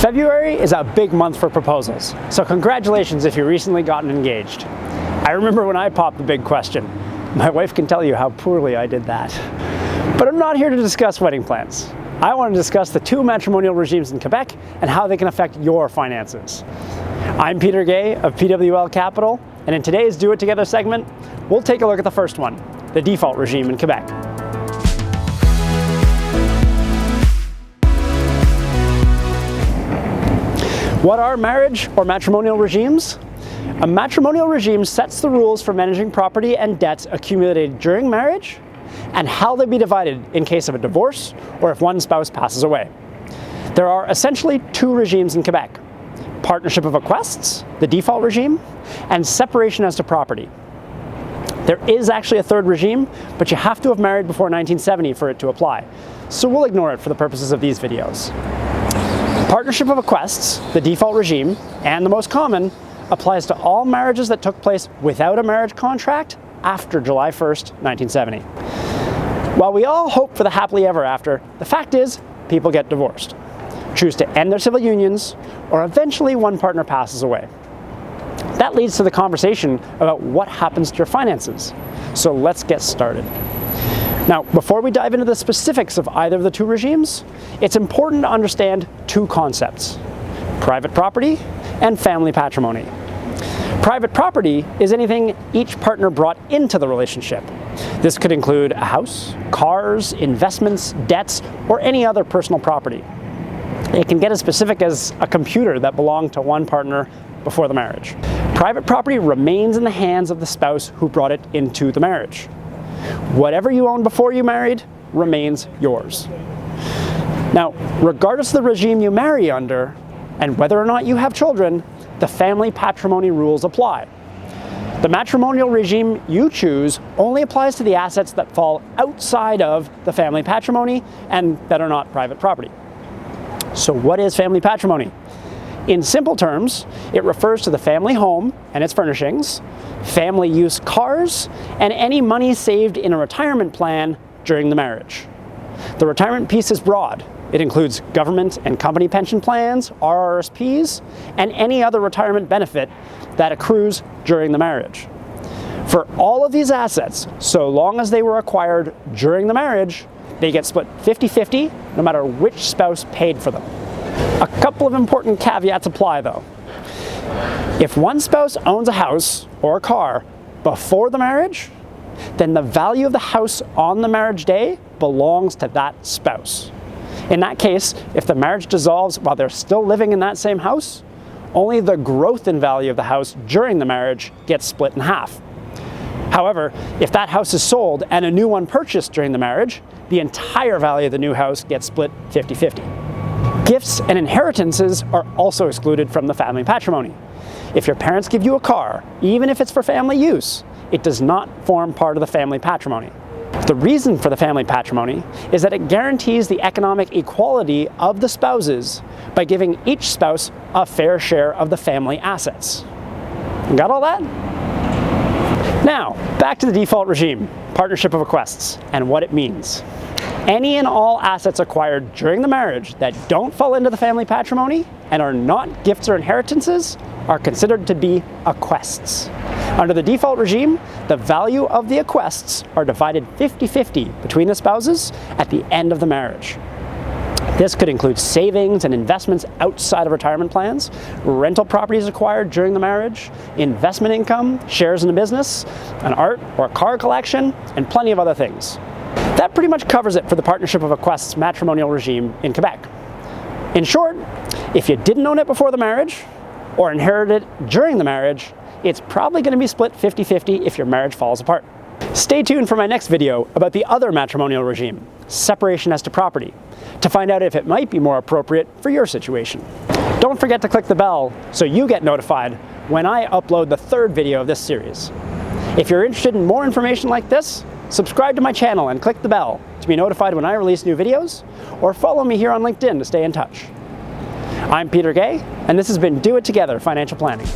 February is a big month for proposals, so congratulations if you've recently gotten engaged. I remember when I popped the big question. My wife can tell you how poorly I did that. But I'm not here to discuss wedding plans. I want to discuss the two matrimonial regimes in Quebec and how they can affect your finances. I'm Peter Guay of PWL Capital, and in today's Do It Together segment, we'll take a look at the first one, the default regime in Quebec. What are marriage or matrimonial regimes? A matrimonial regime sets the rules for managing property and debts accumulated during marriage and how they be divided in case of a divorce or if one spouse passes away. There are essentially two regimes in Quebec: partnership of equests, the default regime, and separation as to property. There is actually a third regime, but you have to have married before 1970 for it to apply, so we'll ignore it for the purposes of these videos. Partnership of equests, the default regime, and the most common, applies to all marriages that took place without a marriage contract after July 1st, 1970. While we all hope for the happily ever after, the fact is people get divorced, choose to end their civil unions, or eventually one partner passes away. That leads to the conversation about what happens to your finances. So let's get started. Now, before we dive into the specifics of either of the two regimes, it's important to understand two concepts: private property and family patrimony. Private property is anything each partner brought into the relationship. This could include a house, cars, investments, debts, or any other personal property. It can get as specific as a computer that belonged to one partner before the marriage. Private property remains in the hands of the spouse who brought it into the marriage. Whatever you owned before you married remains yours. Now, regardless of the regime you marry under and whether or not you have children, the family patrimony rules apply. The matrimonial regime you choose only applies to the assets that fall outside of the family patrimony and that are not private property. So what is family patrimony? In simple terms, it refers to the family home and its furnishings, family use cars, and any money saved in a retirement plan during the marriage. The retirement piece is broad. It includes government and company pension plans, RRSPs, and any other retirement benefit that accrues during the marriage. For all of these assets, so long as they were acquired during the marriage, they get split 50-50 no matter which spouse paid for them. A couple of important caveats apply though. If one spouse owns a house or a car before the marriage, then the value of the house on the marriage day belongs to that spouse. In that case, if the marriage dissolves while they're still living in that same house, only the growth in value of the house during the marriage gets split in half. However, if that house is sold and a new one purchased during the marriage, the entire value of the new house gets split 50-50. Gifts and inheritances are also excluded from the family patrimony. If your parents give you a car, even if it's for family use, it does not form part of the family patrimony. The reason for the family patrimony is that it guarantees the economic equality of the spouses by giving each spouse a fair share of the family assets. Got all that? Now, back to the default regime, partnership of equests, and what it means. Any and all assets acquired during the marriage that don't fall into the family patrimony and are not gifts or inheritances are considered to be equests. Under the default regime, the value of the equests are divided 50-50 between the spouses at the end of the marriage. This could include savings and investments outside of retirement plans, rental properties acquired during the marriage, investment income, shares in a business, an art or car collection, and plenty of other things. That pretty much covers it for the partnership of equests matrimonial regime in Quebec. In short, if you didn't own it before the marriage or inherited it during the marriage, it's probably going to be split 50-50 if your marriage falls apart. Stay tuned for my next video about the other matrimonial regime, separation as to property, to find out if it might be more appropriate for your situation. Don't forget to click the bell so you get notified when I upload the third video of this series. If you're interested in more information like this, subscribe to my channel and click the bell to be notified when I release new videos, or follow me here on LinkedIn to stay in touch. I'm Peter Guay, and this has been Do It Together Financial Planning.